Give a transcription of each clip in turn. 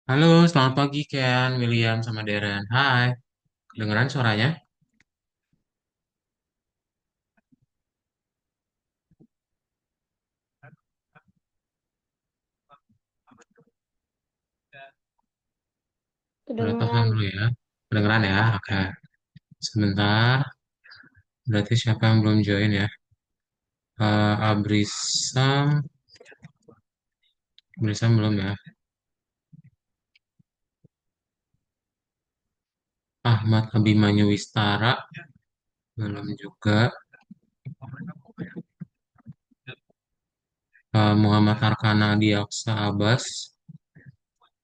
Halo, selamat pagi Ken, William, sama Darren. Hai, kedengeran suaranya? Boleh telepon Kedengeran. dulu ya. Kedengeran ya? Oke. Sebentar, berarti siapa yang belum join ya? Abrisam, Abrisam belum ya? Ahmad Abimanyu Wistara, belum juga. Muhammad Arkana Diaksa Abbas,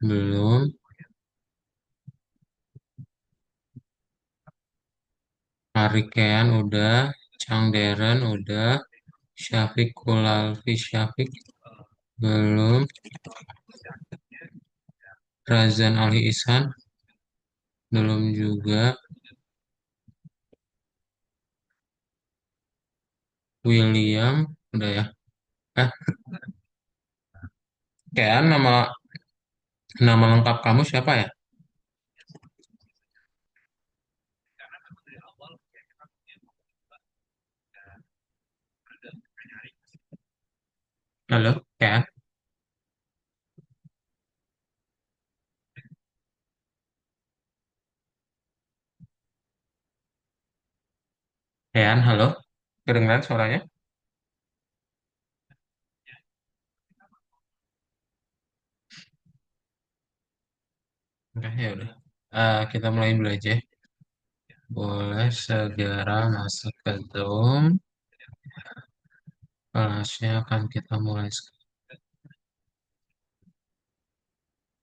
belum. Arikean udah. Chang Darren udah. Syafiq Kulalfi Syafiq, belum. Razan Ali Ihsan, belum juga. William, udah ya. Eh, Kean, nama lengkap kamu siapa ya? Halo, Kean. Kean, halo. Kedengeran suaranya? Oke, ya udah. Kita mulai dulu aja. Boleh segera masuk ke Zoom. Kelasnya akan kita mulai sekarang.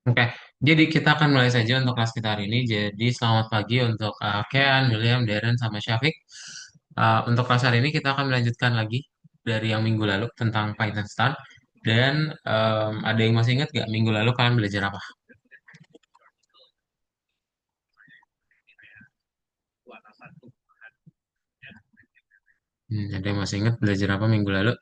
Oke, jadi kita akan mulai saja untuk kelas kita hari ini. Jadi selamat pagi untuk Kean, William, Darren, sama Syafiq. Untuk kelas hari ini kita akan melanjutkan lagi dari yang minggu lalu tentang Python Start. Dan ada yang masih ingat gak minggu lalu kalian belajar apa? Ada yang masih ingat belajar apa minggu lalu?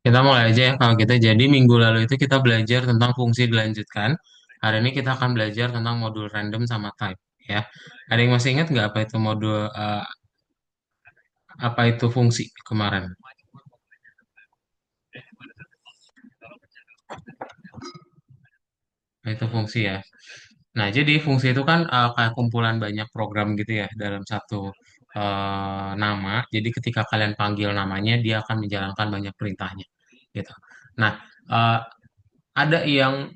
Kita mulai aja ya kalau kita. Jadi minggu lalu itu kita belajar tentang fungsi dilanjutkan. Hari ini kita akan belajar tentang modul random sama type ya. Ada yang masih ingat nggak apa itu apa itu fungsi kemarin? Nah, itu fungsi ya. Nah, jadi fungsi itu kan kayak kumpulan banyak program gitu ya dalam satu nama. Jadi ketika kalian panggil namanya, dia akan menjalankan banyak perintahnya gitu. Nah, eh, ada yang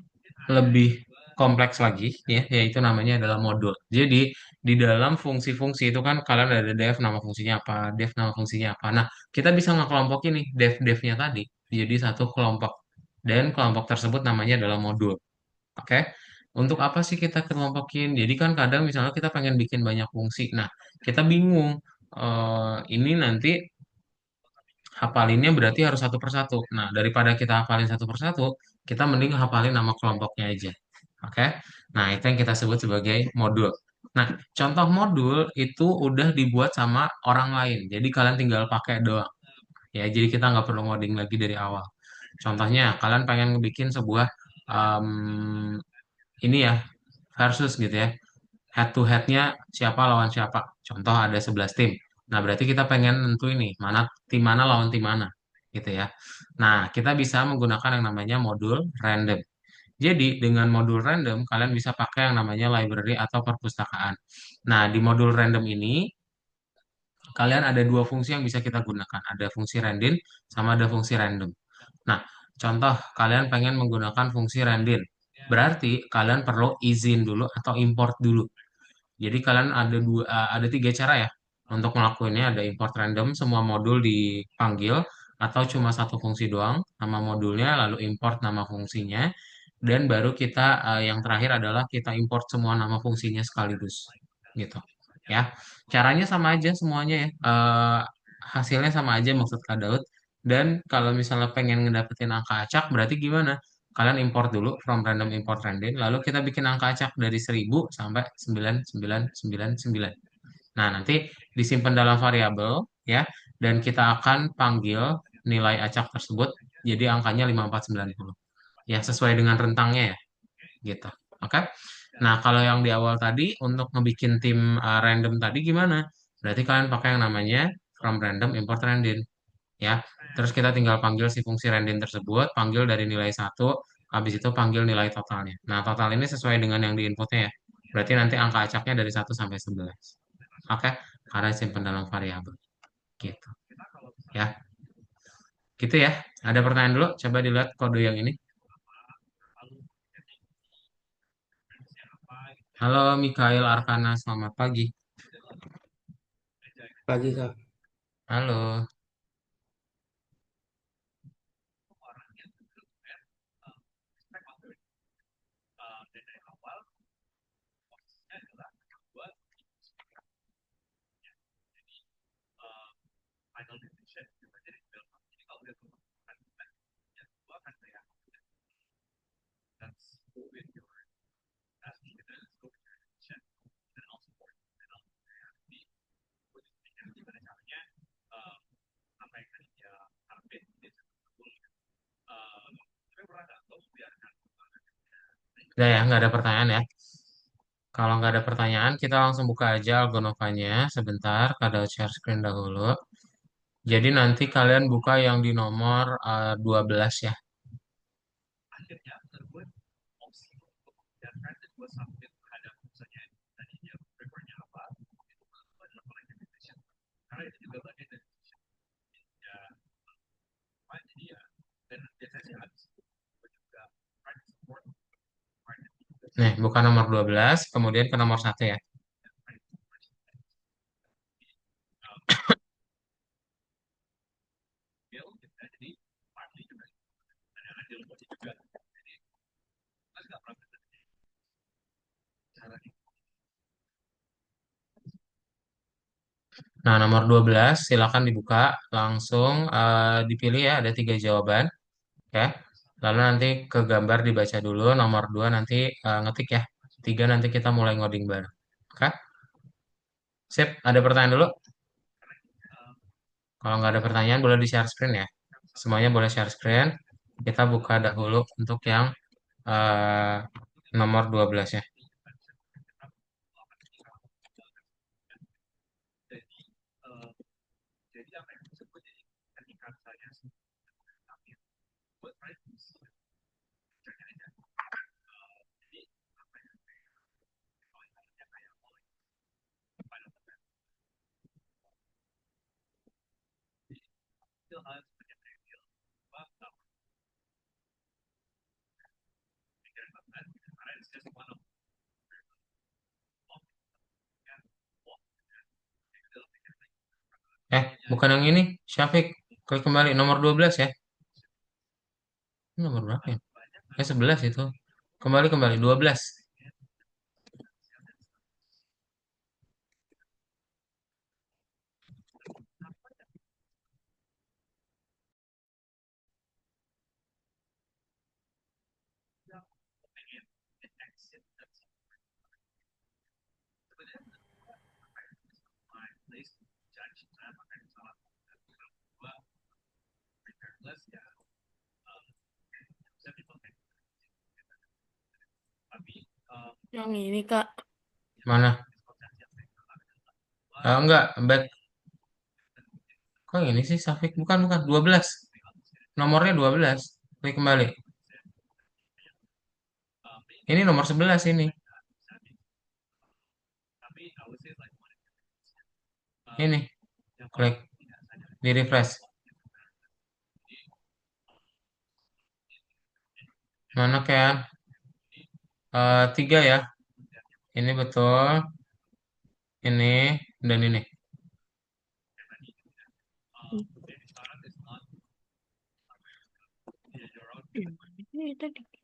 lebih kompleks lagi ya, yaitu namanya adalah modul. Jadi di dalam fungsi-fungsi itu kan kalian ada def nama fungsinya apa, def nama fungsinya apa. Nah, kita bisa ngekelompokin nih def-defnya tadi jadi satu kelompok dan kelompok tersebut namanya adalah modul. Oke. Untuk apa sih kita kelompokin? Jadi kan kadang misalnya kita pengen bikin banyak fungsi. Nah, kita bingung. Ini nanti hafalinnya berarti harus satu persatu. Nah, daripada kita hafalin satu persatu, kita mending hafalin nama kelompoknya aja. Oke? Nah, itu yang kita sebut sebagai modul. Nah, contoh modul itu udah dibuat sama orang lain. Jadi kalian tinggal pakai doang. Ya, jadi kita nggak perlu ngoding lagi dari awal. Contohnya, kalian pengen bikin sebuah ini ya, versus gitu ya. Head to headnya siapa lawan siapa. Contoh ada 11 tim. Nah, berarti kita pengen nentuin nih, tim mana lawan tim mana. Gitu ya. Nah, kita bisa menggunakan yang namanya modul random. Jadi, dengan modul random, kalian bisa pakai yang namanya library atau perpustakaan. Nah, di modul random ini, kalian ada dua fungsi yang bisa kita gunakan. Ada fungsi random sama ada fungsi random. Nah, contoh kalian pengen menggunakan fungsi random. Berarti kalian perlu izin dulu atau import dulu. Jadi kalian ada tiga cara ya untuk ngelakuinnya. Ada import random, semua modul dipanggil, atau cuma satu fungsi doang, nama modulnya, lalu import nama fungsinya, dan baru kita yang terakhir adalah kita import semua nama fungsinya sekaligus, gitu. Ya, caranya sama aja semuanya ya. Hasilnya sama aja maksud Kak Daud. Dan kalau misalnya pengen ngedapetin angka acak, berarti gimana? Kalian import dulu from random import random, lalu kita bikin angka acak dari 1000 sampai 9999. Nah, nanti disimpan dalam variabel ya, dan kita akan panggil nilai acak tersebut jadi angkanya 5490. Ya, sesuai dengan rentangnya ya, gitu. Oke. Nah, kalau yang di awal tadi untuk ngebikin tim random tadi gimana? Berarti kalian pakai yang namanya from random import random ya. Terus kita tinggal panggil si fungsi random tersebut, panggil dari nilai satu, habis itu panggil nilai totalnya. Nah, total ini sesuai dengan yang di inputnya ya. Berarti nanti angka acaknya dari 1 sampai 11. Oke, karena simpan dalam variabel. Gitu. Ya, gitu ya. Ada pertanyaan dulu? Coba dilihat kode yang ini. Halo, Mikael Arkana, selamat pagi. Pagi Kak. Halo. Udah ya, nggak ada pertanyaan ya. Kalau nggak ada pertanyaan, kita langsung buka aja Algonovanya. Sebentar, kada share screen dahulu. Jadi nanti kalian buka yang di nomor 12 ya. Nih, buka nomor 12, kemudian ke nomor 1 ya. Nah, nomor 12 silakan dibuka. Langsung dipilih ya, ada tiga jawaban. Ya. Lalu nanti ke gambar dibaca dulu. Nomor 2 nanti ngetik ya. Tiga nanti kita mulai ngoding bareng. Oke? Sip, ada pertanyaan dulu? Kalau nggak ada pertanyaan, boleh di-share screen ya. Semuanya boleh share screen. Kita buka dahulu untuk yang eh, nomor 12 ya. Bukan yang ini. Syafiq, klik kembali. Nomor 12 ya. Ini nomor berapa ya? 11 itu. Kembali, kembali. 12. Yang ini Kak. Mana? Enggak, back. Kok ini sih Syafiq? Bukan, bukan. 12. Nomornya 12. Klik kembali. Ini nomor 11 ini. Ini. Klik di refresh. Mana kan? Tiga ya. Ini betul. Ini dan ini. Ini tadi.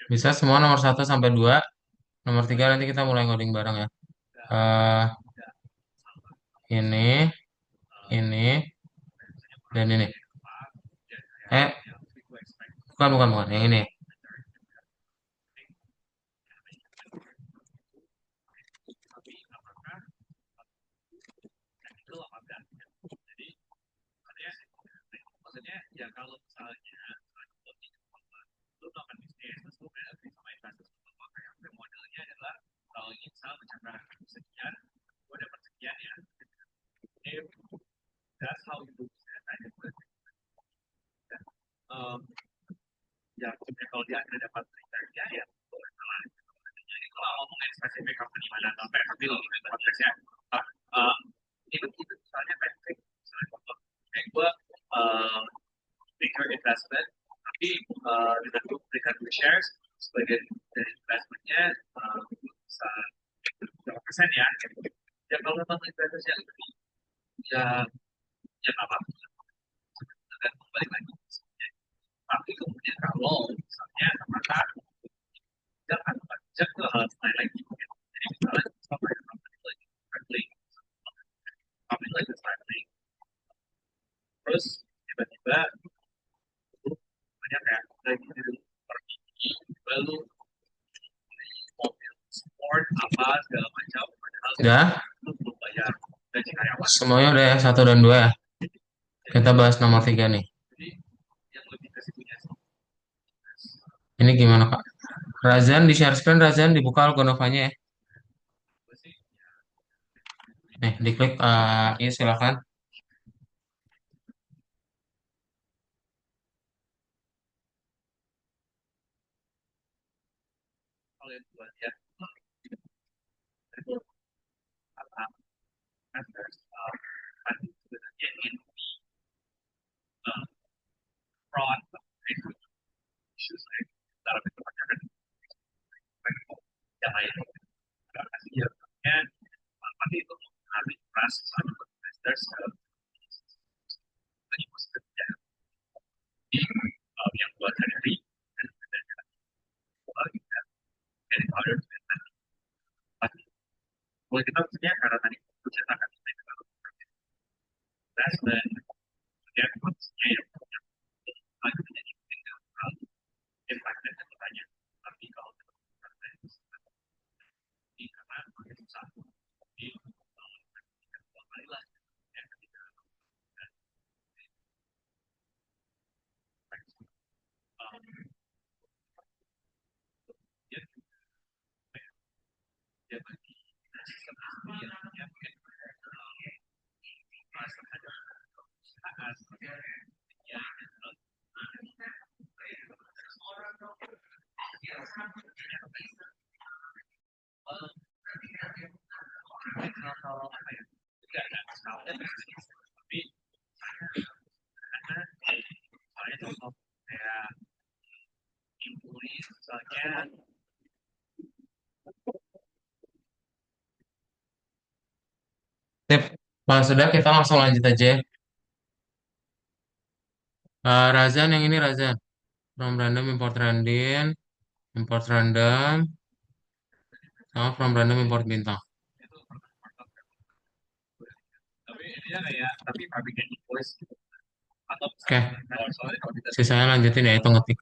Bisa semua nomor satu sampai 2. Nomor 3 nanti kita mulai ngoding bareng ya. Eh ini, ini, dan ini. Eh, bukan, bukan, bukan. Yang ini. Udah? Semuanya udah ya, satu dan dua ya. Kita bahas nomor 3 nih. Ini gimana Kak? Razan di share screen, Razan dibuka Algonovanya ya. Nih, diklik ya silakan. Sip. Kalau sudah kita langsung lanjut aja ya. Razan yang ini Razan. From random import random, sama from random import bintang. Oke, sisanya lanjutin ya, itu ngetik.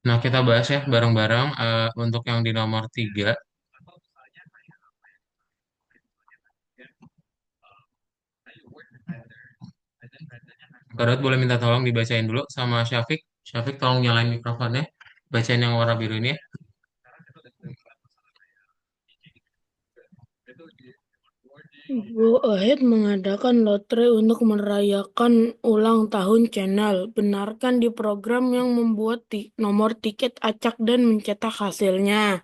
Nah, kita bahas ya bareng-bareng untuk yang di nomor 3. Barat boleh minta tolong dibacain dulu sama Syafiq. Syafiq tolong nyalain mikrofonnya. Bacain yang warna biru ini ya. Go Ahead mengadakan lotre untuk merayakan ulang tahun channel. Benarkan di program yang membuat nomor tiket acak dan mencetak hasilnya.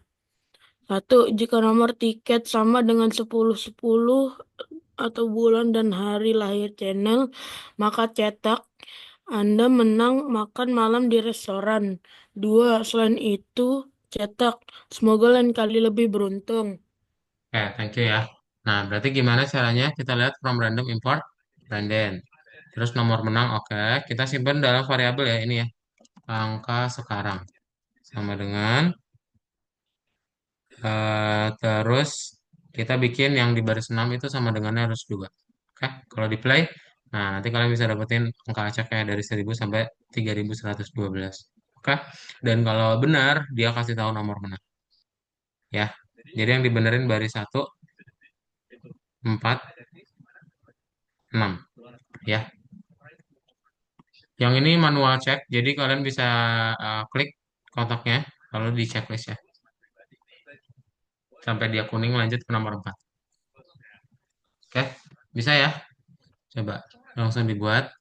Satu, jika nomor tiket sama dengan 10-10 atau bulan dan hari lahir channel, maka cetak Anda menang makan malam di restoran. Dua, selain itu, cetak. Semoga lain kali lebih beruntung. Oke, thank you ya. Nah, berarti gimana caranya? Kita lihat from random import random. Terus nomor menang, oke. Kita simpan dalam variabel ya ini ya. Angka sekarang. Sama dengan, terus kita bikin yang di baris 6 itu sama dengannya harus juga. Oke, kalau di play, nah nanti kalian bisa dapetin angka acaknya dari 1000 sampai 3112. Oke, dan kalau benar, dia kasih tahu nomor menang. Ya, jadi yang dibenerin baris 1, 4, 6. Ya, yang ini manual check, jadi kalian bisa klik kontaknya, lalu di checklist ya. Sampai dia kuning lanjut ke nomor 4. Oke, bisa ya? Coba langsung dibuat.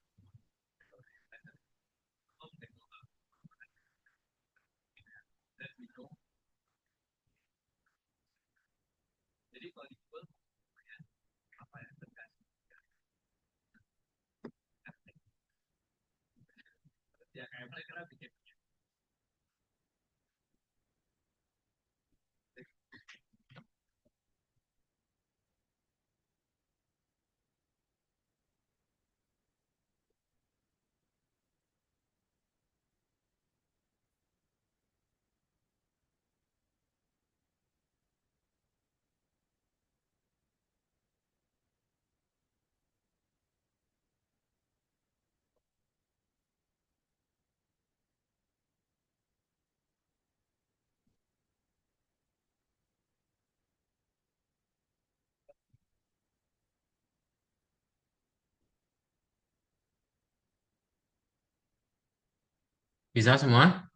Bisa semua?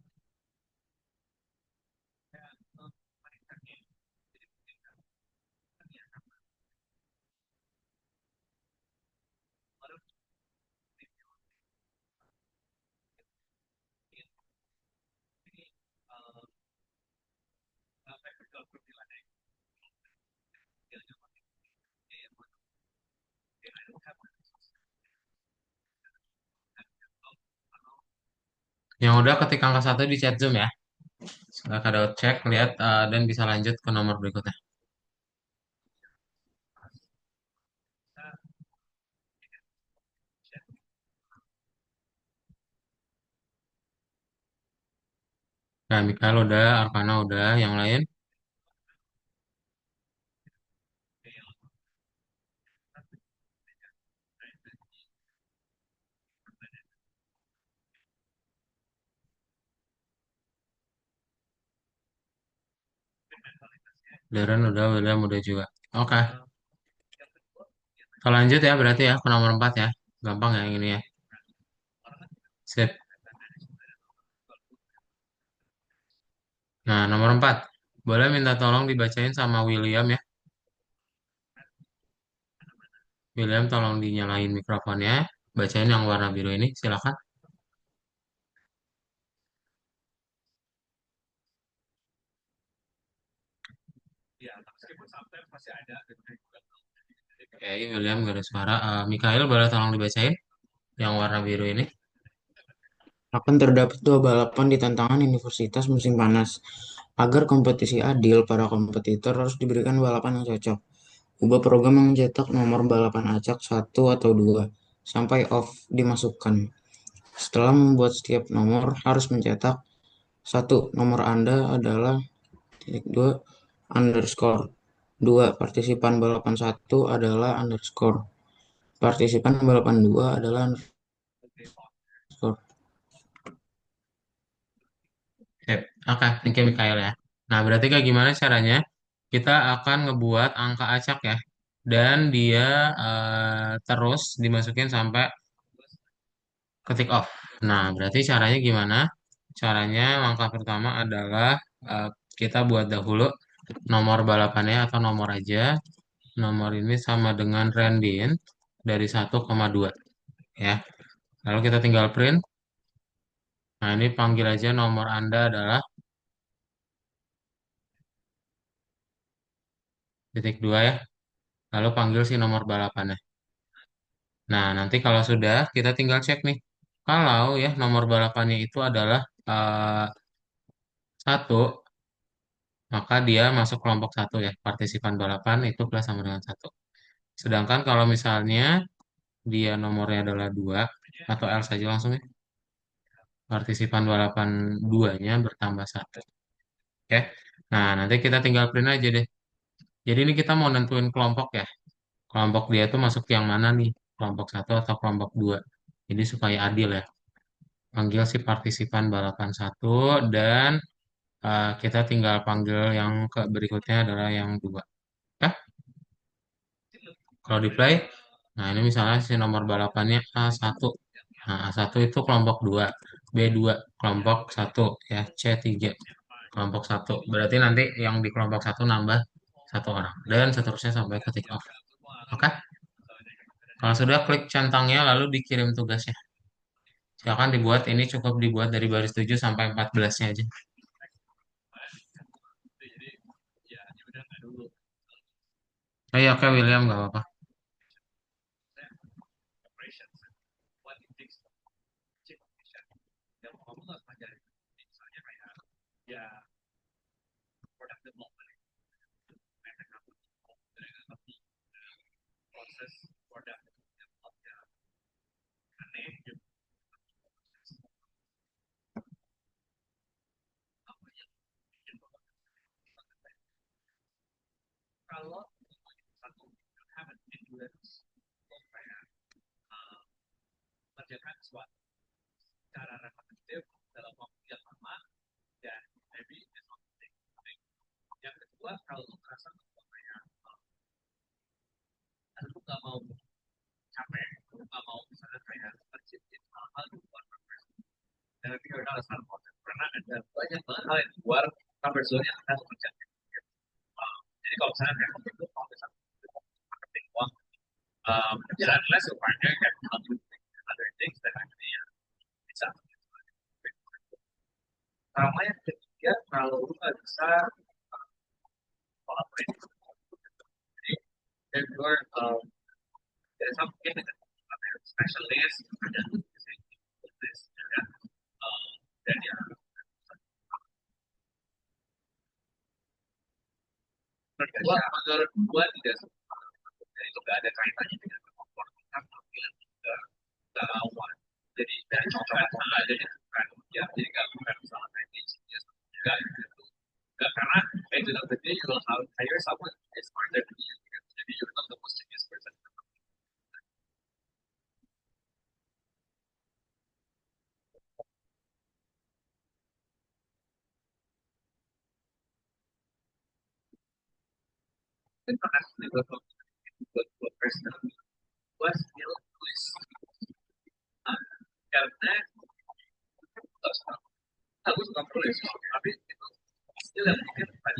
Yang udah ketik angka 1 di chat Zoom ya. Silahkan cek, lihat, dan bisa lanjut ke nomor berikutnya. Nah, Mikael udah, Arvana udah, yang lain. Darren udah, William udah juga. Oke, kita lanjut ya berarti ya ke nomor 4 ya. Gampang ya yang ini ya. Sip. Nah, nomor 4. Boleh minta tolong dibacain sama William ya. William tolong dinyalain mikrofonnya. Bacain yang warna biru ini, silakan. Oke, William gak ada suara. Mikael boleh tolong dibacain yang warna biru ini. Akan terdapat dua balapan di tantangan universitas musim panas. Agar kompetisi adil, para kompetitor harus diberikan balapan yang cocok. Ubah program yang mencetak nomor balapan acak satu atau dua sampai off dimasukkan. Setelah membuat setiap nomor harus mencetak satu nomor Anda adalah titik dua underscore dua partisipan balapan satu adalah underscore partisipan balapan dua adalah underscore. Sip. Oke, thank you Mikael ya. Nah, berarti kayak gimana caranya? Kita akan ngebuat angka acak ya. Dan dia terus dimasukin sampai ketik off. Nah, berarti caranya gimana? Caranya langkah pertama adalah eh, kita buat dahulu nomor balapannya atau nomor aja. Nomor ini sama dengan Randin dari 1,2 ya. Lalu kita tinggal print. Nah, ini panggil aja nomor Anda adalah titik dua ya. Lalu panggil si nomor balapannya. Nah, nanti kalau sudah, kita tinggal cek nih. Kalau ya nomor balapannya itu adalah satu, maka dia masuk kelompok satu ya. Partisipan balapan itu plus sama dengan satu. Sedangkan kalau misalnya dia nomornya adalah dua, atau L saja langsung ya. Partisipan balapan duanya bertambah satu. Oke. Nah, nanti kita tinggal print aja deh. Jadi ini kita mau nentuin kelompok ya. Kelompok dia tuh masuk yang mana nih? Kelompok satu atau kelompok dua. Jadi supaya adil ya. Panggil si partisipan balapan satu dan kita tinggal panggil yang ke berikutnya adalah yang dua. Ya, kalau di play, nah ini misalnya si nomor balapannya A1. Nah, A1 itu kelompok 2, B2 kelompok satu, ya, C3 kelompok satu. Berarti nanti yang di kelompok satu nambah satu orang dan seterusnya sampai ke tick off. Oke? Kalau sudah klik centangnya lalu dikirim tugasnya. Silakan dibuat, ini cukup dibuat dari baris 7 sampai 14-nya aja. Oh iya, oke William, nggak apa-apa.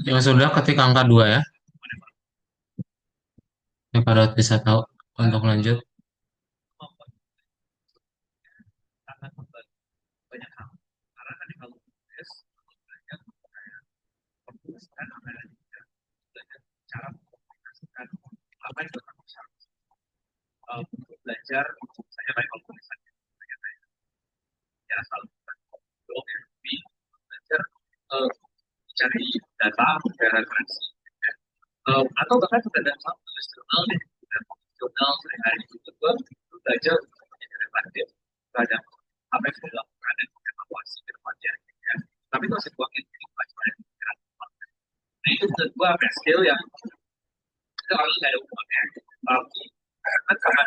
Yang sudah ketik angka 2 ya. Yang pada bisa tahu untuk lanjut. Atau bahkan sudah ada tulis jurnal deh, dan jurnal sehari-hari itu gue belajar untuk menjadi reflektif terhadap apa yang sudah dilakukan dan evaluasi ke depannya, ya. Tapi itu masih buangin jadi pelajaran yang bergerak. Nah itu menurut gue apa skill yang itu orang nggak ada hubungannya, tapi kan sama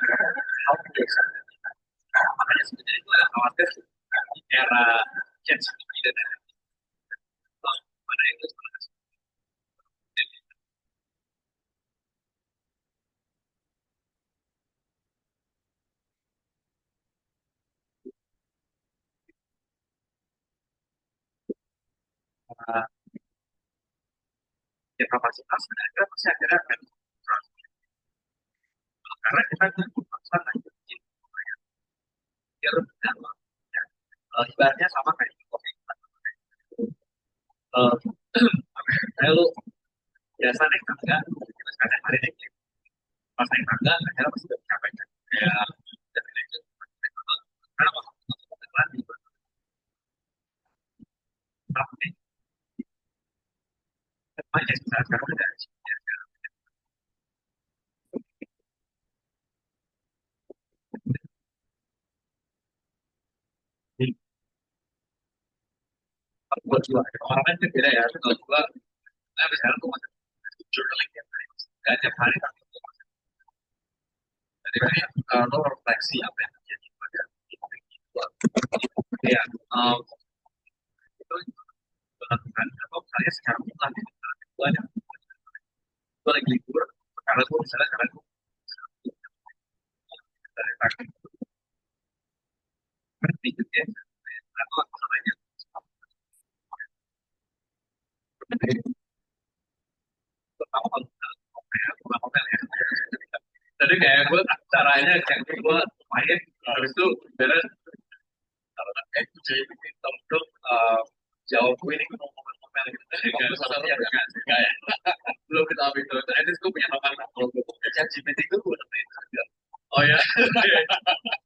how to do it. Makanya sebenarnya itu agak khawatir di era ChatGPT dan mana itu sebenarnya ya kapasitas mereka pasti akhirnya akan kurang. Karena kita kan memaksa dia lebih dalam, ya. Ibaratnya sama kayak di kopi. Uh, Kayak lu biasa naik tangga, kita sekarang hari naik lift. Pas naik tangga akhirnya pasti udah capek kan, kayak udah naik lift, karena pas naik lagi tapi aja sekarang udah jadi buat gua orang kan beda ya. Kalau gua sekarang gua masih journaling ya, nggak tiap hari tapi jadi kayak lo refleksi apa yang terjadi pada hidup gua, ya. Itu melakukan apa misalnya secara mutlak gitu. Gua ada gua lagi libur karena gua misalnya karena gua dari pagi berhenti gitu ya, atau apa namanya pertama kalau kayak gua hotel ya. Jadi kayak gue caranya kayak gue main habis itu beres jadi untuk jawab ini ngomong-ngomong gitu kan masalahnya kan kayak belum kita ambil itu itu gue punya teman kalau gue punya chat GPT itu gue nemuin juga. Oh ya,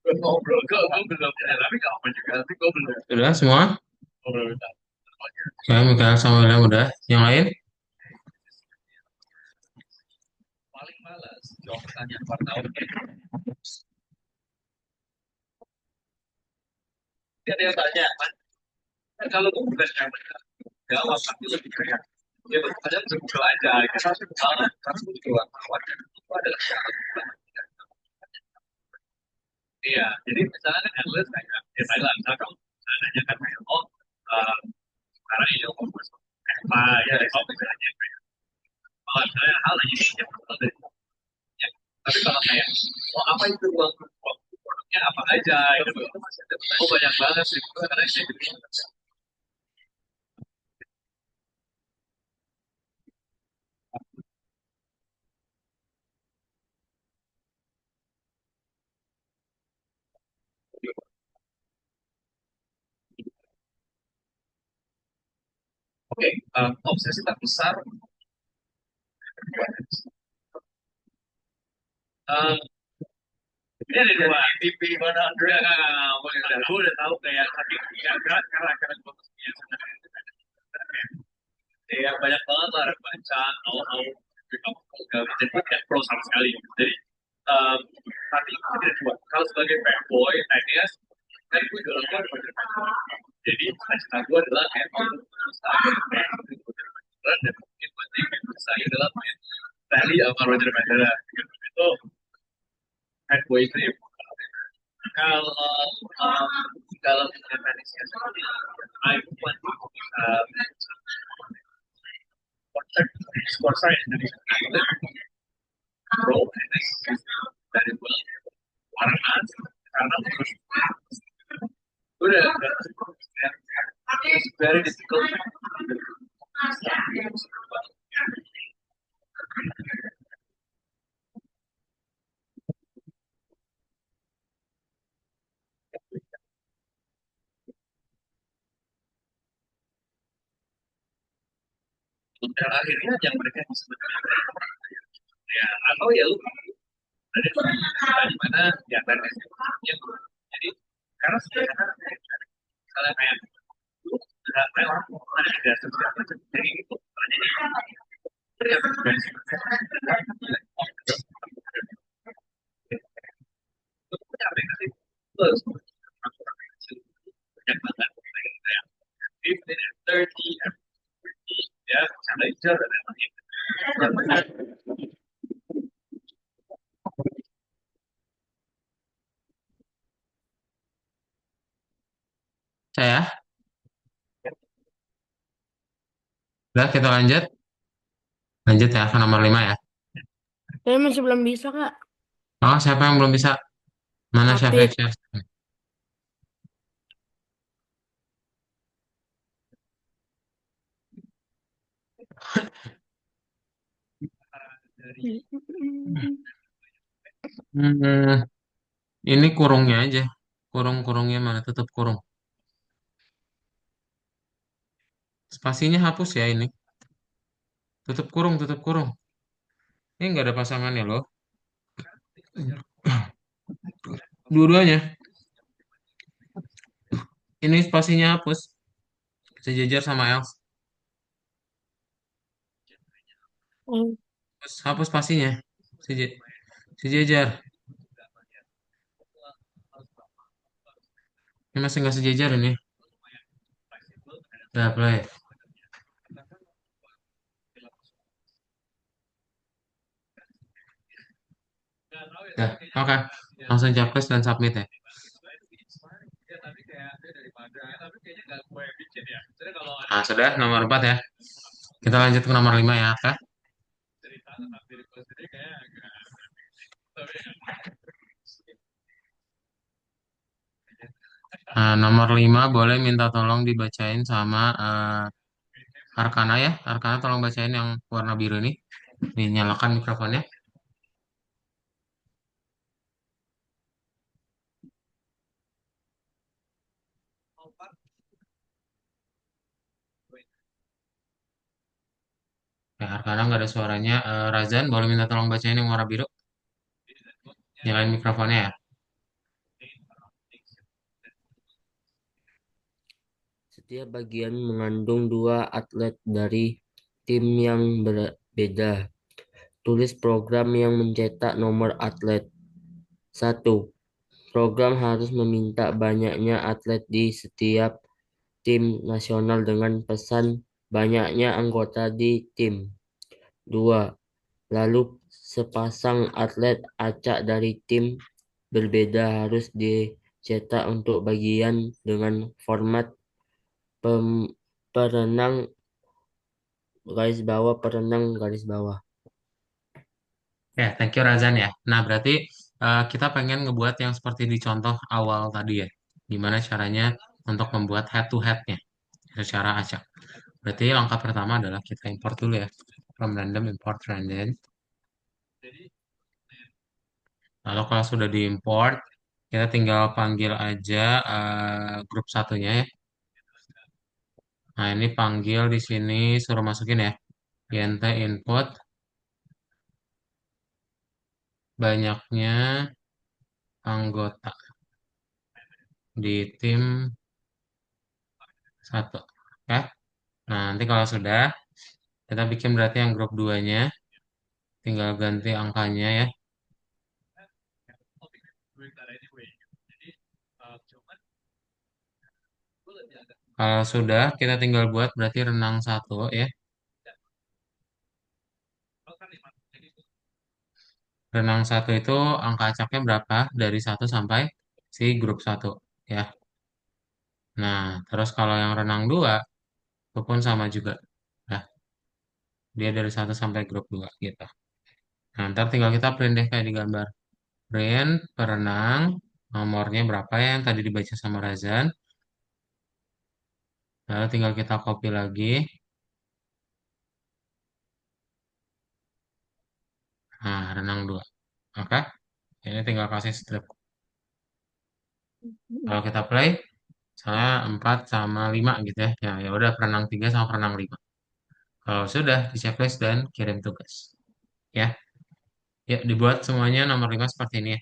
gue ngobrol gue belum ya, tapi gak apa juga tapi gue belum Sudah semua? ngobrol kita. Ya, Mikael sama William udah. Yang lain? Paling malas jawab pertanyaan wartawan. Dia ada yang tanya, kan kalau gue bukan kamera jawab tapi lebih kayak ya bertanya ke Google aja kita harus salah karena itu juga wartawan kan itu adalah syarat. Iya jadi misalnya kan analis kayak ya Thailand misalnya kalau nanya kan kayak sekarang ini mau masuk apa ya kalau misalnya kayak kalau misalnya hal ini yang pertama dari ya. Tapi kalau kayak apa itu uang produknya apa aja gitu. Oh banyak banget sih karena saya jadi oke, obsesi terbesar uh, ini ada dua TV 100. Gue udah tahu kayak tapi ya karena gue ya banyak banget lah baca tahu gak menjadikan pro sama sekali. Jadi um, tapi itu tidak dua. Kalau sebagai fanboy, I guess kan gue juga lakukan jadi cita-cita gue adalah kayak dan mungkin penting saya adalah main tali sama Roger Federer itu fanboy itu ya. Kalau dalam tenisnya sendiri, I want sport science dari pro tenis dari warna karena terus udah it's very difficult. Dan akhirnya yang mereka sebenarnya ya atau ya lu ada di mana ya tenis ya jadi karena sebenarnya misalnya kayak lu nggak kayak orang ada sesuatu jadi itu banyak banget ya. 15 and 30 and 40 ya, challenger dan lain-lain. Saya, udah kita lanjut. Lanjut ya ke nomor 5 ya. Saya masih belum bisa, Kak. Oh, siapa yang belum bisa? Mana chef Apit. chef? Hmm, ini kurungnya aja. Kurung-kurungnya mana? Tutup kurung. Spasinya hapus ya ini. Tutup kurung, tutup kurung. Ini nggak ada pasangannya loh. Dua-duanya. Ini spasinya hapus. Sejajar sama else. Oh, Hapus spasinya. Sejajar. Ini masih nggak sejajar ini. Udah, play. Udah, oke. Langsung capres dan submit ya. Nah, sudah nomor 4 ya. Kita lanjut ke nomor 5 ya, oke. Nah, nomor 5 boleh minta tolong dibacain sama Arkana ya. Arkana tolong bacain yang warna biru ini. Dinyalakan mikrofonnya. Ya, Arkana nggak ada suaranya. Razan boleh minta tolong bacain yang warna biru. Nyalain mikrofonnya ya. Setiap bagian mengandung dua atlet dari tim yang berbeda. Tulis program yang mencetak nomor atlet. 1. Program harus meminta banyaknya atlet di setiap tim nasional dengan pesan banyaknya anggota di tim. 2. Lalu sepasang atlet acak dari tim berbeda harus dicetak untuk bagian dengan format perenang garis bawah perenang garis bawah. Ya, thank you Razan ya. Nah, berarti kita pengen ngebuat yang seperti di contoh awal tadi ya. Gimana caranya untuk membuat head to headnya secara acak. Berarti langkah pertama adalah kita import dulu ya. From random import random. Lalu kalau sudah diimport, kita tinggal panggil aja grup satunya ya. Nah, ini panggil di sini suruh masukin ya. int input banyaknya anggota di tim satu. Oke. Nah, nanti kalau sudah, kita bikin berarti yang grup 2-nya. Tinggal ganti angkanya ya. Kalau sudah, kita tinggal buat berarti renang satu ya. Renang satu itu angka acaknya berapa? Dari satu sampai si grup satu ya. Nah, terus kalau yang renang dua, itu pun sama juga. Ya, dia dari satu sampai grup 2 gitu. Nah, ntar tinggal kita print deh kayak di gambar. Print perenang, nomornya berapa ya yang tadi dibaca sama Razan. Lalu tinggal kita copy lagi. Nah, renang 2. Oke, ini tinggal kasih strip. Kalau kita play, saya 4 sama 5 gitu ya. Ya, ya udah perenang 3 sama perenang 5. Kalau sudah, di checklist dan kirim tugas. Ya, ya dibuat semuanya nomor 5 seperti ini ya.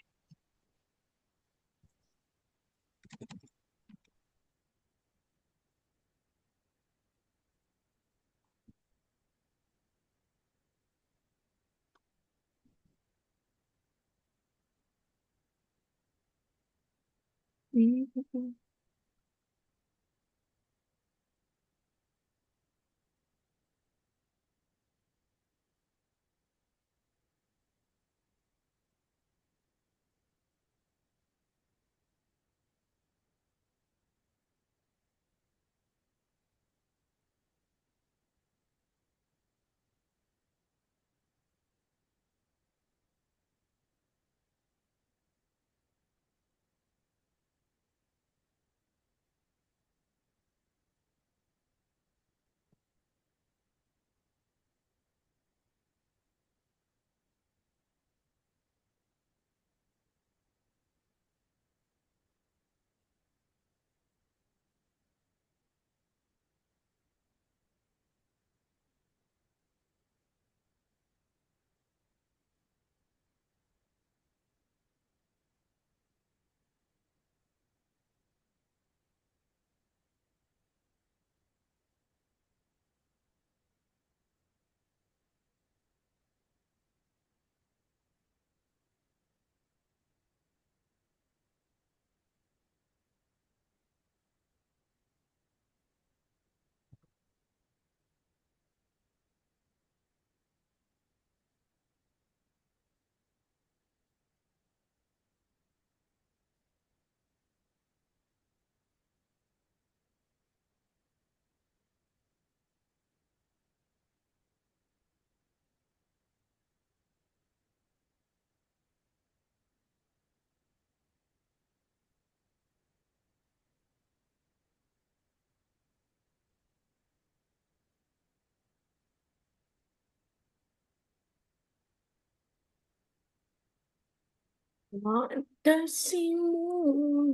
واعتصموا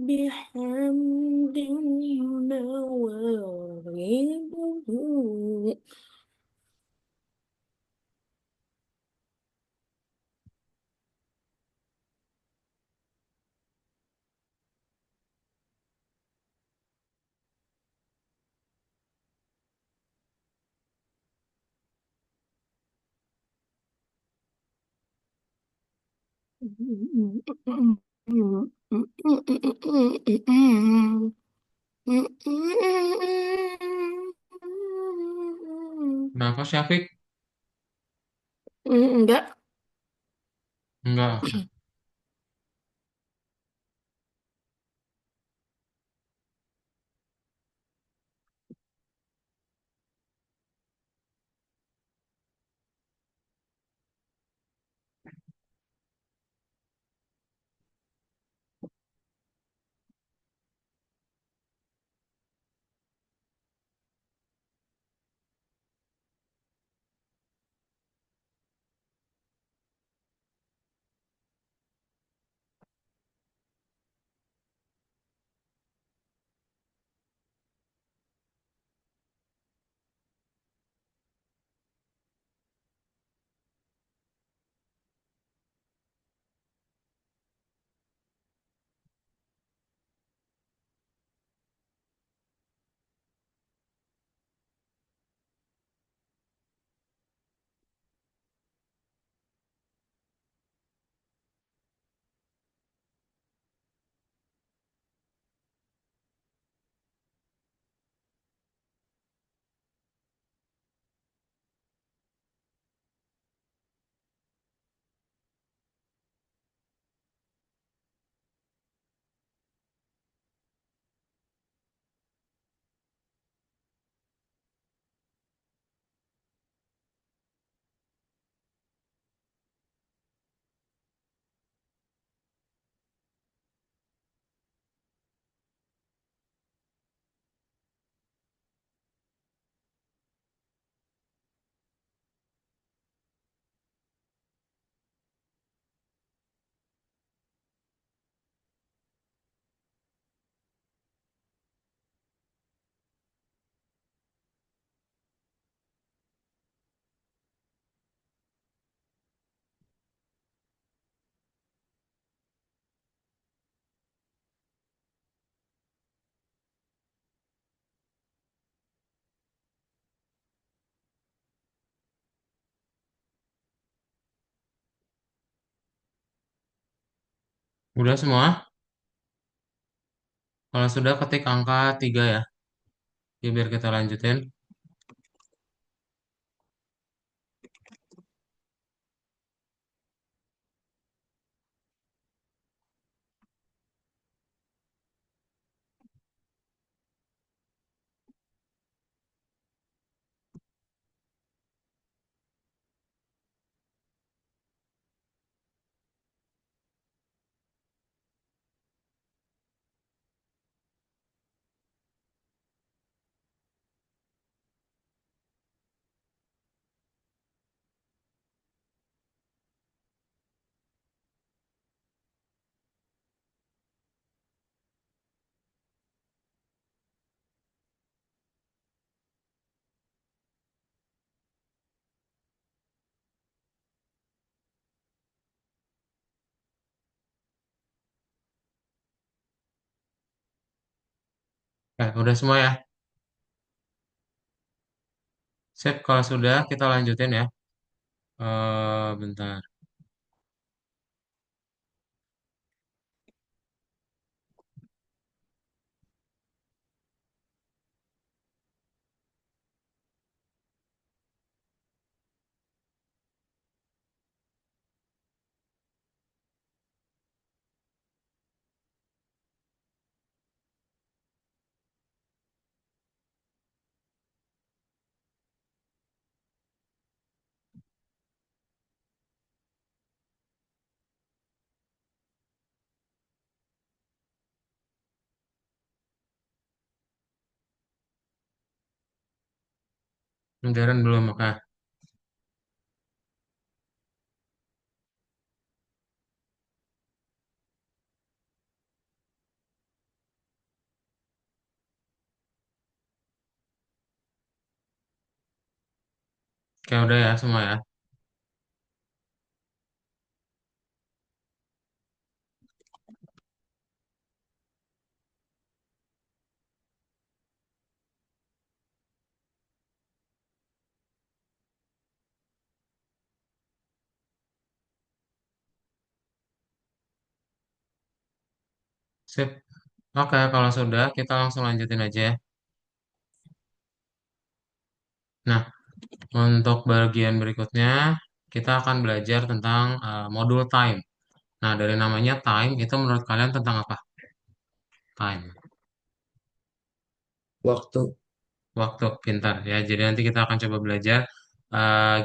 بحمد مواهبه. Kenapa Syafiq? Enggak. Enggak, oke. Udah semua? Kalau sudah ketik angka 3 ya. Ya, biar kita lanjutin. Udah semua ya. Sip, kalau sudah kita lanjutin ya. Bentar. Modern belum, oke. Oke, udah ya semua ya. Sip. Oke, kalau sudah kita langsung lanjutin aja ya. Nah, untuk bagian berikutnya kita akan belajar tentang modul time. Nah, dari namanya time itu menurut kalian tentang apa? Time. Waktu. Waktu, pintar ya. Jadi nanti kita akan coba belajar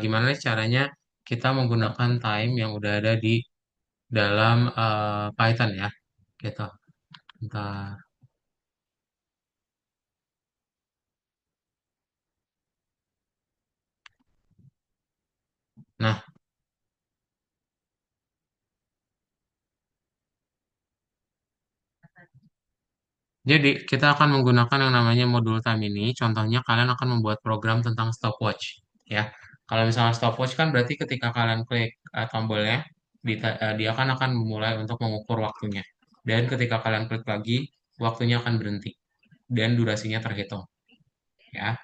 gimana nih caranya kita menggunakan time yang udah ada di dalam Python ya. Gitu. Bentar. Nah, jadi kita akan menggunakan yang namanya modul time ini. Contohnya kalian akan membuat program tentang stopwatch ya. Kalau misalnya stopwatch kan berarti ketika kalian klik tombolnya, dia akan memulai untuk mengukur waktunya. Dan ketika kalian klik lagi, waktunya akan berhenti dan durasinya terhitung ya.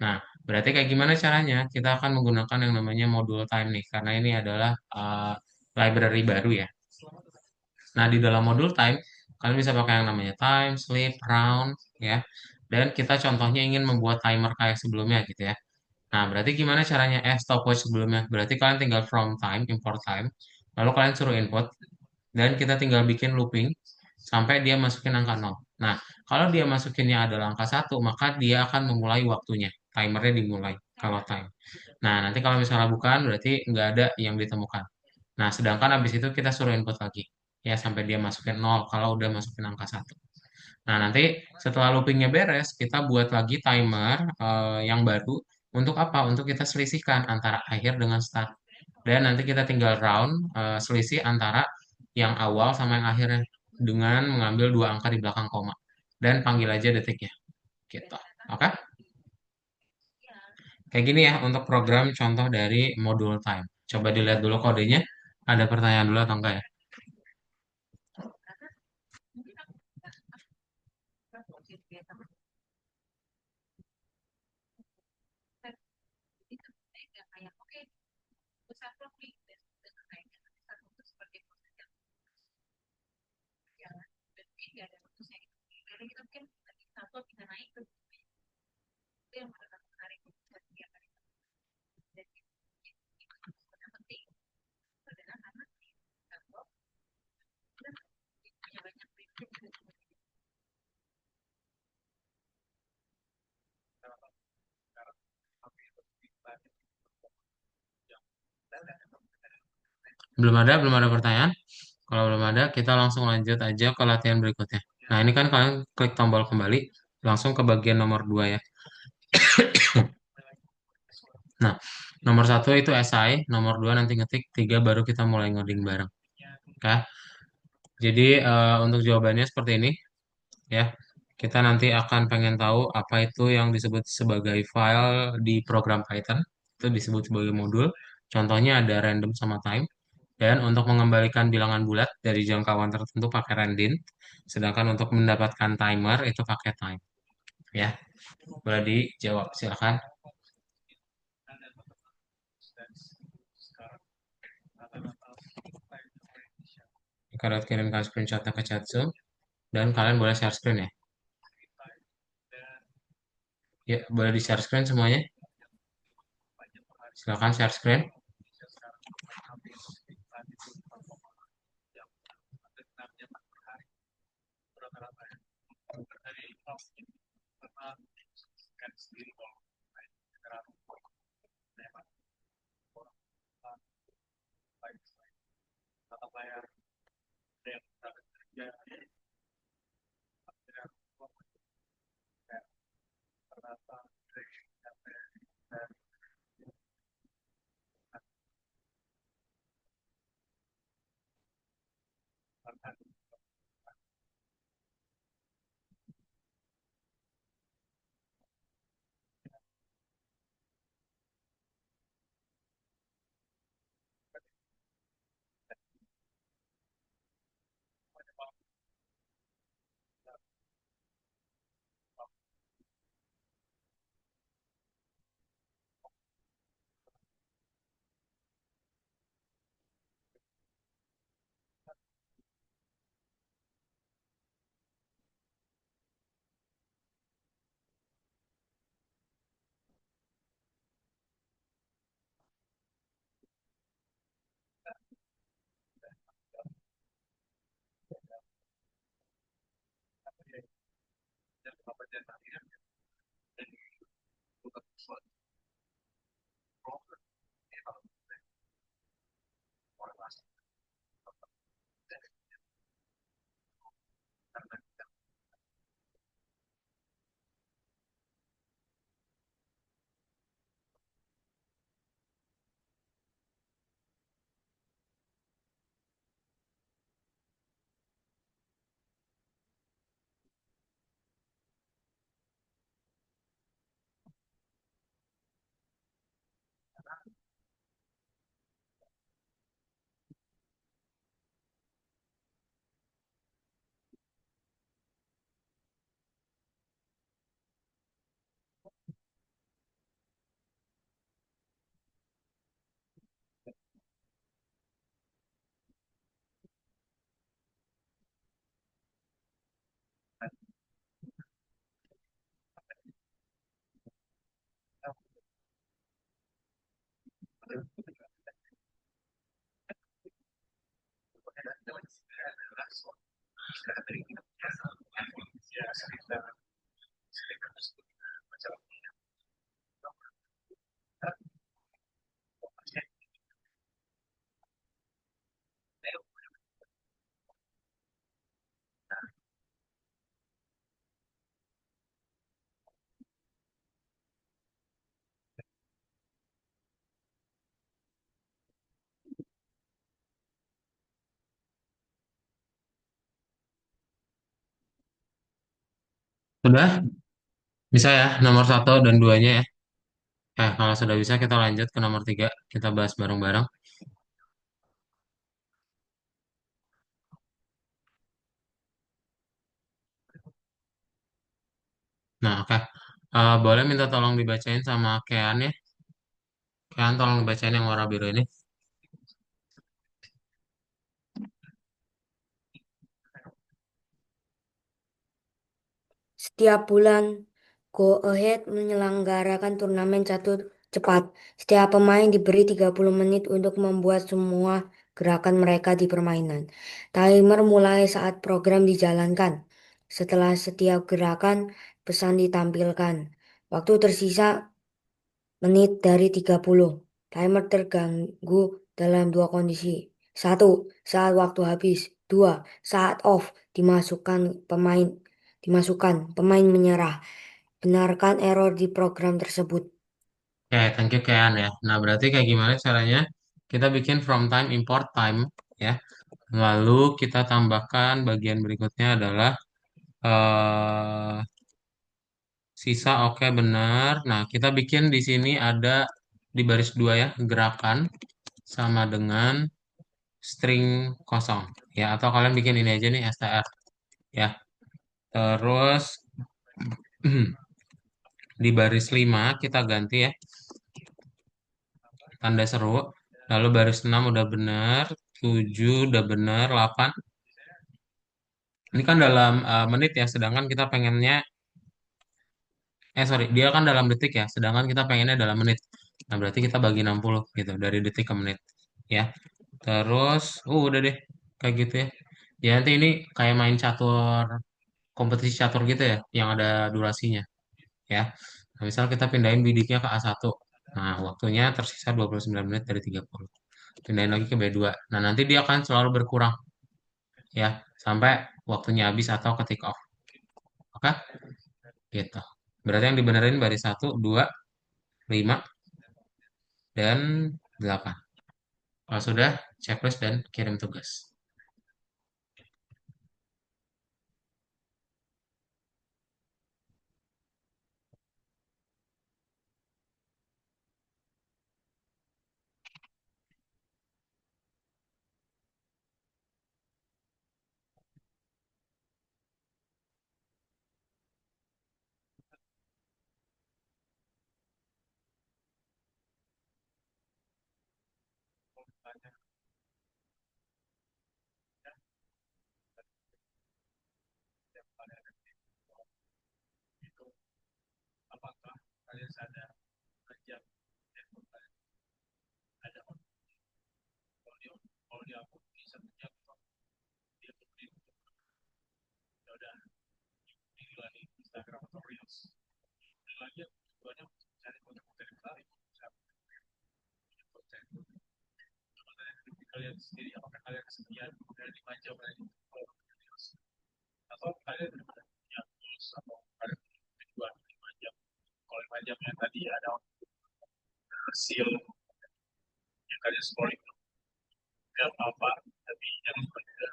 Nah, berarti kayak gimana caranya? Kita akan menggunakan yang namanya modul time nih, karena ini adalah library baru ya. Nah, di dalam modul time, kalian bisa pakai yang namanya time, sleep, round, ya. Dan kita contohnya ingin membuat timer kayak sebelumnya gitu ya. Nah, berarti gimana caranya? Stopwatch sebelumnya. Berarti kalian tinggal from time, import time. Lalu kalian suruh input. Dan kita tinggal bikin looping sampai dia masukin angka 0. Nah, kalau dia masukinnya adalah angka 1, maka dia akan memulai waktunya. Timernya dimulai kalau time. Nah, nanti kalau misalnya bukan, berarti nggak ada yang ditemukan. Nah, sedangkan habis itu kita suruh input lagi. Ya, sampai dia masukin 0 kalau udah masukin angka 1. Nah, nanti setelah loopingnya beres, kita buat lagi timer yang baru. Untuk apa? Untuk kita selisihkan antara akhir dengan start. Dan nanti kita tinggal round selisih antara yang awal sama yang akhirnya dengan mengambil dua angka di belakang koma. Dan panggil aja detiknya. Gitu. Oke? Kayak gini ya untuk program contoh dari modul time. Coba dilihat dulu kodenya. Ada pertanyaan dulu atau enggak ya? Belum ada pertanyaan? Kalau belum ada, kita langsung lanjut aja ke latihan berikutnya. Nah, ini kan kalian klik tombol kembali, langsung ke bagian nomor 2 ya. Nah, nomor satu itu SI, nomor 2 nanti ngetik, 3 baru kita mulai ngoding bareng. Oke, jadi untuk jawabannya seperti ini ya. Kita nanti akan pengen tahu apa itu yang disebut sebagai file di program Python. Itu disebut sebagai modul. Contohnya ada random sama time. Dan untuk mengembalikan bilangan bulat dari jangkauan tertentu pakai randint. Sedangkan untuk mendapatkan timer itu pakai time. Ya, boleh dijawab. Silakan. Kalian kirimkan screenshotnya ke chat Zoom. Dan kalian boleh share screen ya. Ya, boleh di-share screen semuanya. Silakan share screen. Sudah? Bisa ya, nomor satu dan duanya ya. Kalau sudah bisa kita lanjut ke nomor 3. Kita bahas bareng-bareng. Nah, oke. Boleh minta tolong dibacain sama Kean ya. Kean tolong dibacain yang warna biru ini. Setiap bulan, Go Ahead menyelenggarakan turnamen catur cepat. Setiap pemain diberi 30 menit untuk membuat semua gerakan mereka di permainan. Timer mulai saat program dijalankan. Setelah setiap gerakan, pesan ditampilkan. Waktu tersisa menit dari 30. Timer terganggu dalam dua kondisi. 1. Saat waktu habis. 2. Saat off. Dimasukkan pemain menyerah. Benarkan error di program tersebut. Oke, thank you Kean ya. Nah, berarti kayak gimana caranya? Kita bikin from time import time ya. Lalu kita tambahkan bagian berikutnya adalah eh sisa oke benar. Nah, kita bikin di sini ada di baris 2 ya, gerakan sama dengan string kosong ya, atau kalian bikin ini aja nih str ya. Terus di baris 5 kita ganti ya tanda seru. Lalu baris 6 udah benar, 7 udah benar, 8. Ini kan dalam menit ya, sedangkan kita pengennya sorry, dia kan dalam detik ya, sedangkan kita pengennya dalam menit. Nah, berarti kita bagi 60 gitu dari detik ke menit ya. Terus udah deh kayak gitu ya. Ya nanti ini kayak main catur, kompetisi catur gitu ya, yang ada durasinya ya. Nah, misal kita pindahin bidiknya ke A1. Nah, waktunya tersisa 29 menit dari 30. Pindahin lagi ke B2. Nah, nanti dia akan selalu berkurang ya sampai waktunya habis atau ketik off. Oke? Gitu. Berarti yang dibenerin baris 1, 2, 5, dan 8. Kalau sudah, checklist dan kirim tugas. Apakah kalian sadar jam ada kalau dia aku bisa jam dia kemudian ya udah ini lagi Instagram atau Reels ini lagi tujuannya cari konten-konten yang menarik konten kalian sendiri apakah kalian kesepian dari 5 jam lagi Reels atau kalian benar-benar punya tools atau kalian tujuan 5 jam kalau 5 jam yang tadi ada hasil yang kalian scrolling ya apa tapi yang berbeda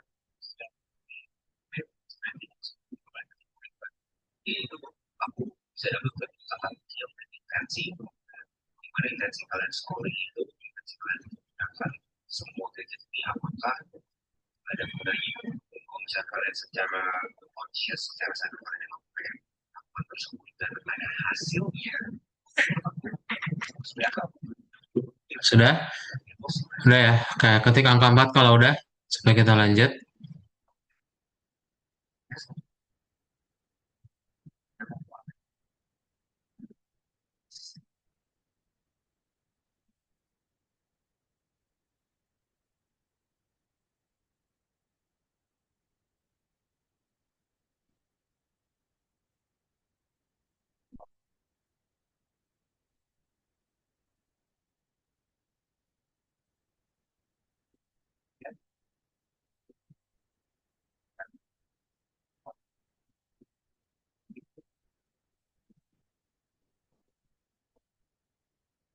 itu aku bisa dapat misalkan yang intensi gimana intensi kalian scrolling itu intensi kalian menggunakan semua gadget ini apakah ada gunanya kalau misalnya kalian secara conscious secara sadar kalian melakukan apa tersebut dan ada hasilnya sudah Sudah? Udah ya. Kayak ketik angka 4 kalau udah. Supaya kita lanjut.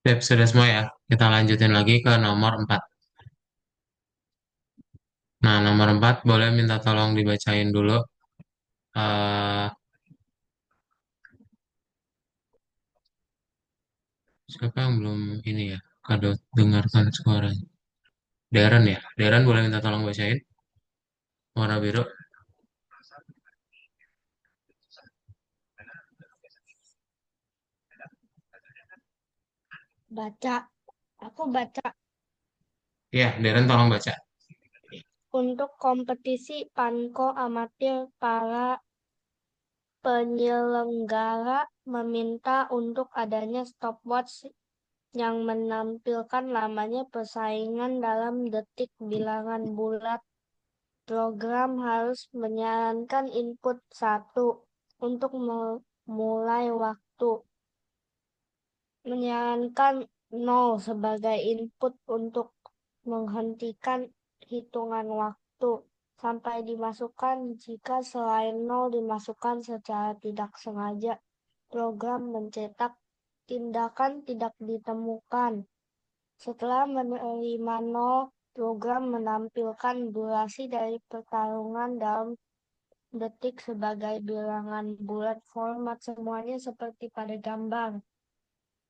Sip, sudah semua ya. Kita lanjutin lagi ke nomor 4. Nah, nomor 4 boleh minta tolong dibacain dulu. eh Siapa yang belum ini ya? Kado dengarkan suaranya. Darren ya. Darren boleh minta tolong bacain. Warna biru. Baca, aku baca. Iya, Darren tolong baca. Untuk kompetisi Panko amatir, para penyelenggara meminta untuk adanya stopwatch yang menampilkan lamanya persaingan dalam detik bilangan bulat. Program harus menyarankan input 1 untuk memulai waktu, menyarankan 0 sebagai input untuk menghentikan hitungan waktu sampai dimasukkan. Jika selain 0 dimasukkan secara tidak sengaja, program mencetak tindakan tidak ditemukan. Setelah menerima 0, program menampilkan durasi dari pertarungan dalam detik sebagai bilangan bulat. Format semuanya seperti pada gambar.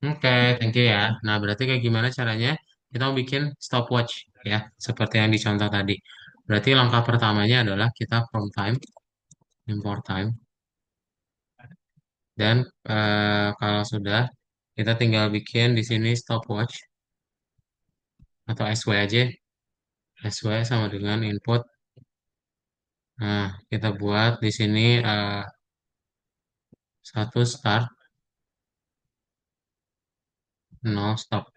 Oke, thank you ya. Nah, berarti kayak gimana caranya? Kita mau bikin stopwatch ya, seperti yang dicontoh tadi. Berarti langkah pertamanya adalah kita from time, import time, dan kalau sudah, kita tinggal bikin di sini stopwatch atau SW aja. SW sama dengan input. Nah, kita buat di sini satu start, 0 stop.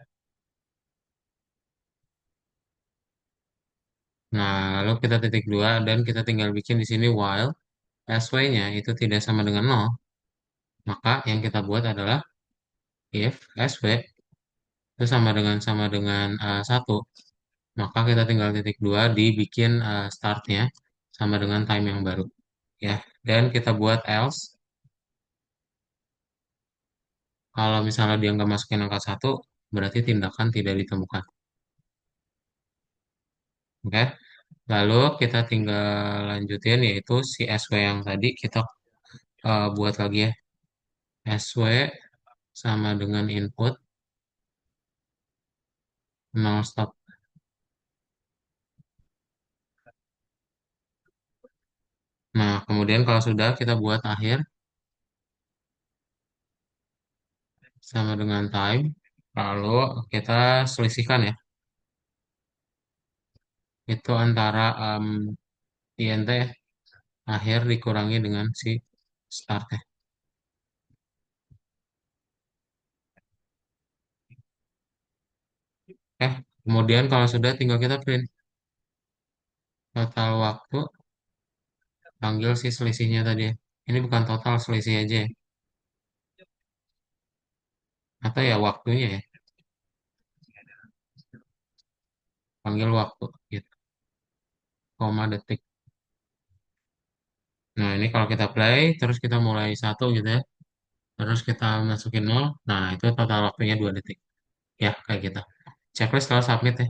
Nah, lalu kita titik 2 dan kita tinggal bikin di sini while SW-nya itu tidak sama dengan 0. Maka yang kita buat adalah if SW itu sama dengan 1, maka kita tinggal titik 2 dibikin startnya sama dengan time yang baru ya. Dan kita buat else kalau misalnya dia nggak masukin angka 1 berarti tindakan tidak ditemukan. Oke. Lalu kita tinggal lanjutin yaitu si SW yang tadi kita buat lagi ya. SW sama dengan input 0 stop. Nah, kemudian kalau sudah kita buat akhir sama dengan time. Lalu kita selisihkan ya. Itu antara INT ya, akhir dikurangi dengan si start ya. Kemudian kalau sudah tinggal kita print total waktu, panggil si selisihnya tadi ya. Ini bukan total selisih aja ya. Atau ya waktunya ya, panggil waktu gitu, koma detik. Nah ini kalau kita play, terus kita mulai 1 gitu ya, terus kita masukin 0, nah itu total waktunya 2 detik. Ya kayak gitu. Checklist kalau submit ya.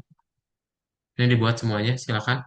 Ini dibuat semuanya, silakan.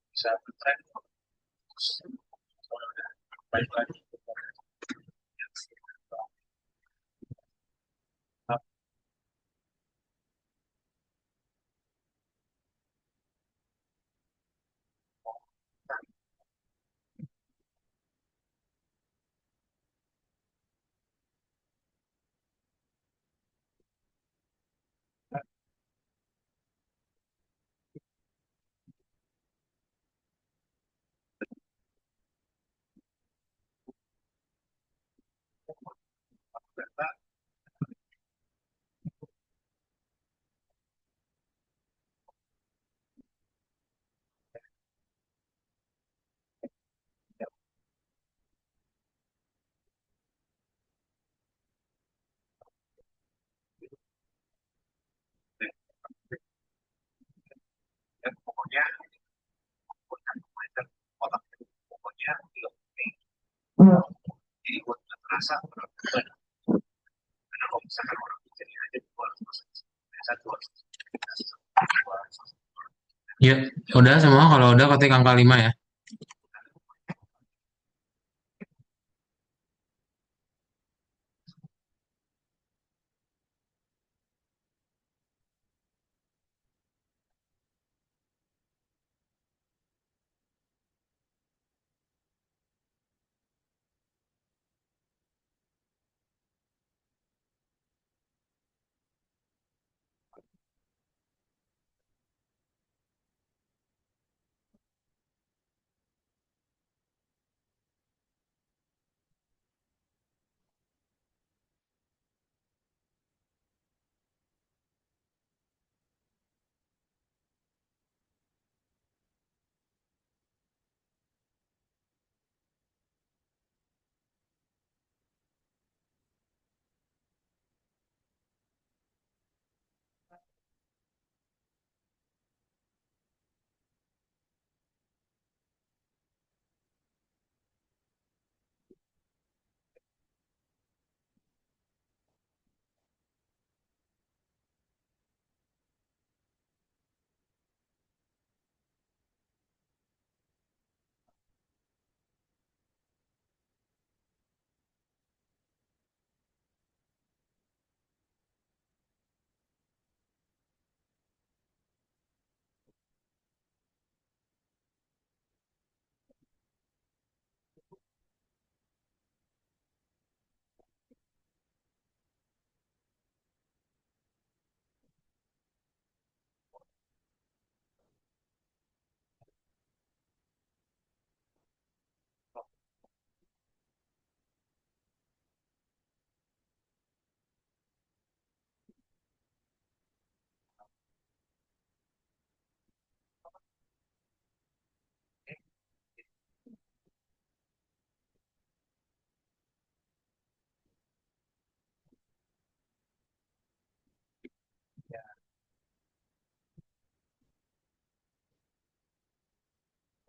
Bisa Baik lagi. Dan pokoknya otak pokoknya jadi buat nggak terasa karena kalau misalkan orang bikin aja itu harus satu Ya, udah semua. Kalau udah ketik angka 5 ya.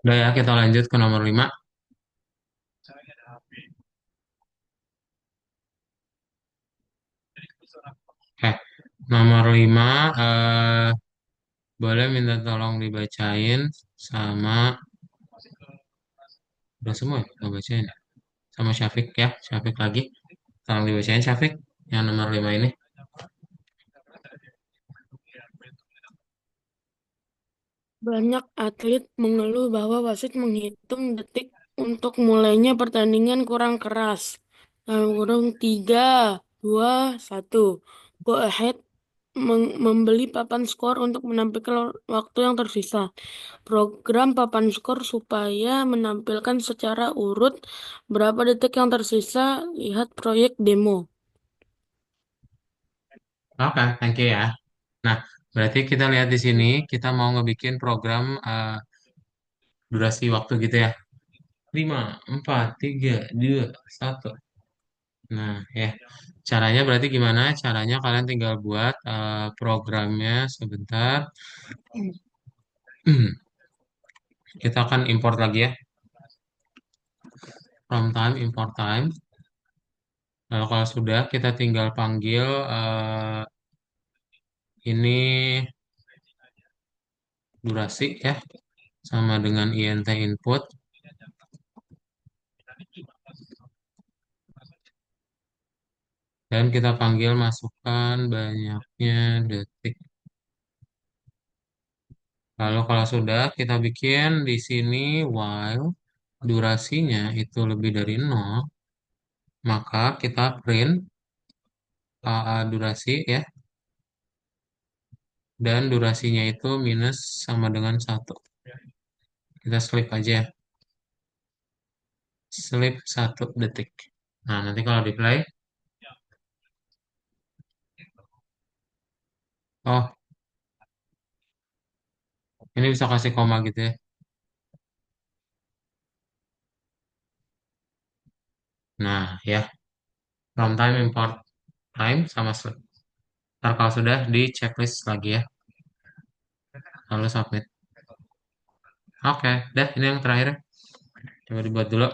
Udah ya, kita lanjut ke nomor 5. caranya ada HP. Oke, nomor 5 boleh minta tolong dibacain sama udah semua ya, nggak bacain ya? Sama Syafiq ya, Syafiq lagi. Tolong dibacain Syafiq yang nomor 5 ini. Banyak atlet mengeluh bahwa wasit menghitung detik untuk mulainya pertandingan kurang keras. Dalam kurung 3, 2, 1. Go ahead membeli papan skor untuk menampilkan waktu yang tersisa. Program papan skor supaya menampilkan secara urut berapa detik yang tersisa. Lihat proyek demo. Oke, thank you ya. Nah, berarti kita lihat di sini, kita mau ngebikin program durasi waktu gitu ya. 5, 4, 3, 2, 1. Nah, ya. Caranya berarti gimana? Caranya kalian tinggal buat programnya sebentar. Kita akan import lagi ya. From time, import time. Lalu kalau sudah, kita tinggal panggil ini durasi ya. Sama dengan int input. Dan kita panggil masukkan banyaknya detik. Lalu kalau sudah kita bikin di sini while durasinya itu lebih dari 0, maka kita print durasi ya, dan durasinya itu minus sama dengan 1. Kita slip aja ya, slip 1 detik. Nah, nanti kalau di play, oh, ini bisa kasih koma gitu ya. Nah, ya, from time import time sama slip. Ntar kalau sudah di checklist lagi ya, lalu submit. Oke, dah ini yang terakhir ya. Coba dibuat dulu.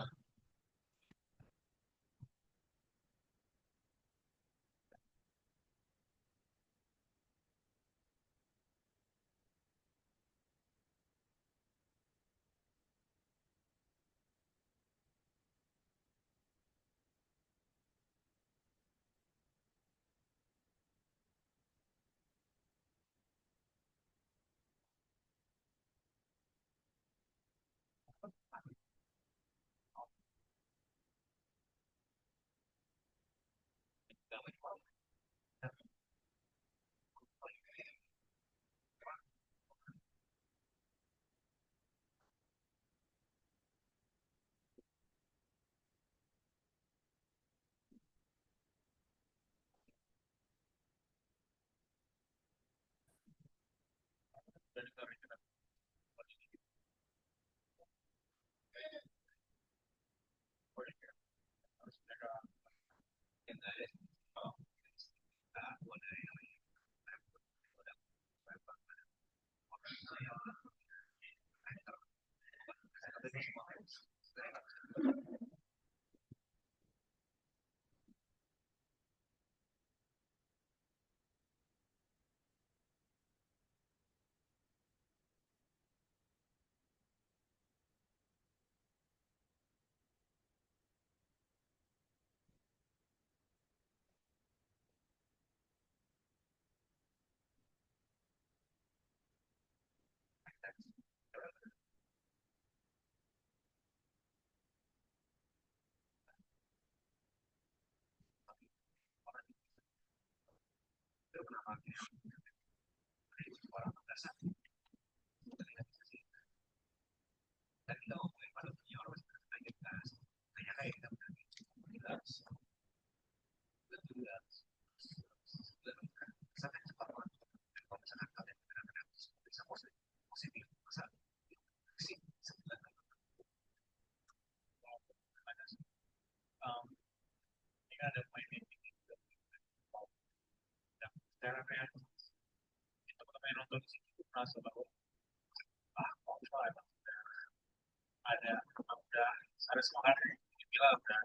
Ada semangat, gila udah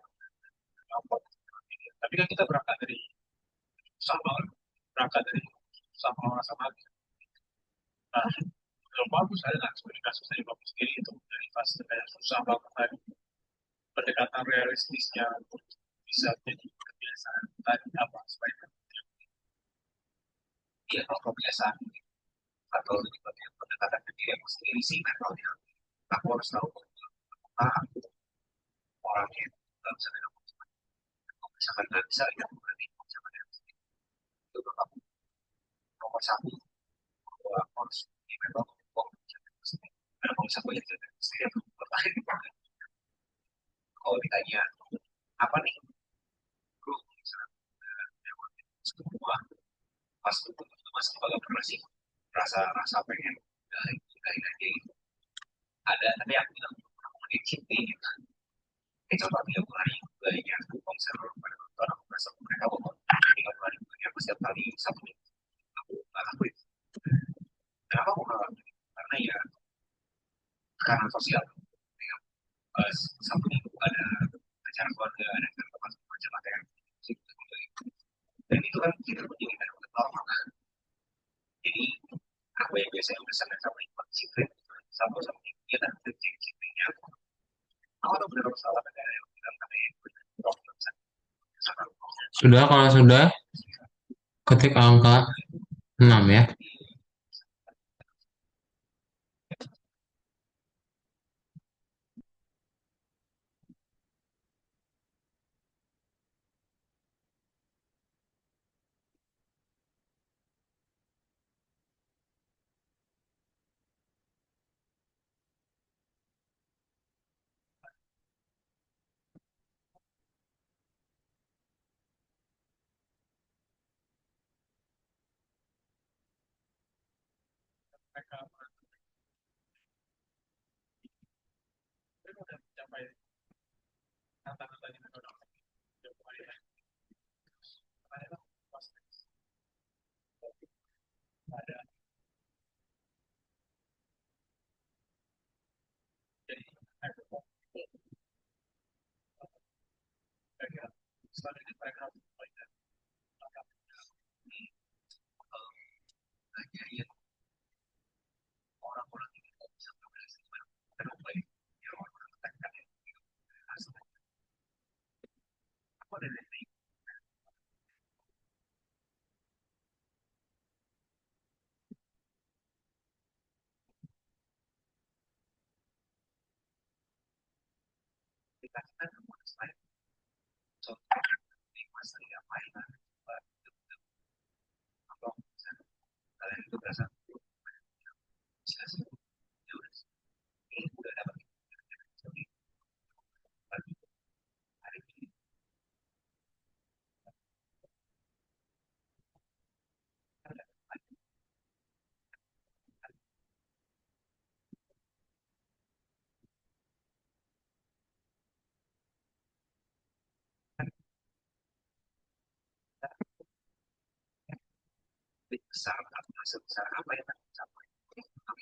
ngapot. Tapi kan kita berangkat dari susah banget, berangkat dari susah banget sama. Nah, belum bagus ada nggak seperti kasus dari bagus sendiri itu dari fase kayak susah banget tadi pendekatan realistisnya untuk bisa jadi kebiasaan tadi apa supaya dia kalau kebiasaan atau lebih banyak pendekatan ke diri aku sendiri sih kan kalau dia aku harus tahu ah orangnya nggak bisa dengan misalkan nggak bisa ya berarti misalkan itu tetap nomor satu bahwa aku harus ini memang kalau bisa aku jadi saya bertahan kalau ditanya apa nih bro misalnya semua pas itu masih agak pernah sih rasa rasa pengen dari lagi ada tapi aku bilang mungkin cinta gitu coba 30 hari belajar konser pada nonton aku merasa mereka bahwa 30 hari belajar aku setiap kali satu minggu aku nggak lakuin kenapa aku nggak lakuin karena ya karena sosial ya, satu minggu ada acara keluarga ada acara teman macam materi dan itu kan kita menjadi kan normal kan jadi aku yang biasanya udah sangat sama ikut disiplin sama sama dia dan disiplinnya aku tuh benar salah negara yang bilang katanya Sudah, kalau sudah, ketik angka 6 ya.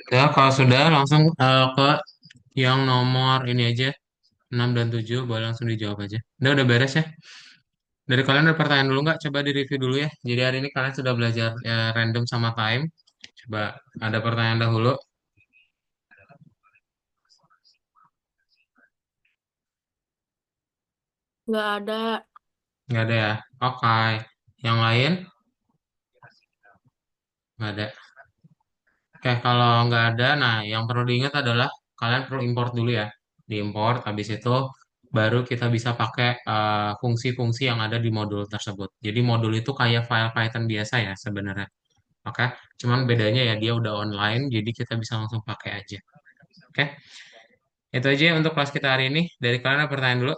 Ya, kalau sudah langsung ke yang nomor ini aja, 6 dan 7 boleh langsung dijawab aja. Udah beres ya. Dari kalian ada pertanyaan dulu nggak? Coba di-review dulu ya. Jadi hari ini kalian sudah belajar ya, random sama time. Coba ada pertanyaan dahulu. Nggak ada. Nggak ada ya? Oke. Yang lain? Nggak ada. Oke, kalau nggak ada, nah yang perlu diingat adalah kalian perlu import dulu ya. Diimport, habis itu baru kita bisa pakai fungsi-fungsi yang ada di modul tersebut. Jadi modul itu kayak file Python biasa ya sebenarnya. Oke, cuman bedanya ya dia udah online, jadi kita bisa langsung pakai aja. Oke, itu aja untuk kelas kita hari ini. Dari kalian ada pertanyaan dulu?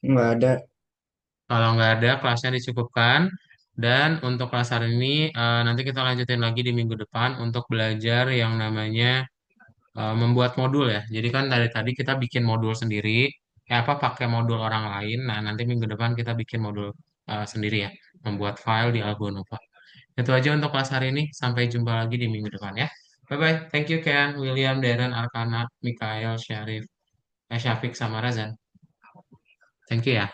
Nggak ada. Kalau nggak ada, kelasnya dicukupkan. Dan untuk kelas hari ini, nanti kita lanjutin lagi di minggu depan untuk belajar yang namanya membuat modul ya. Jadi kan dari tadi kita bikin modul sendiri, ya apa pakai modul orang lain. Nah, nanti minggu depan kita bikin modul sendiri ya, membuat file di Albonova. Itu aja untuk kelas hari ini. Sampai jumpa lagi di minggu depan ya. Bye bye. Thank you Ken, William, Darren, Arkana, Mikael, Syarif, Syafiq sama Razan. Thank you ya.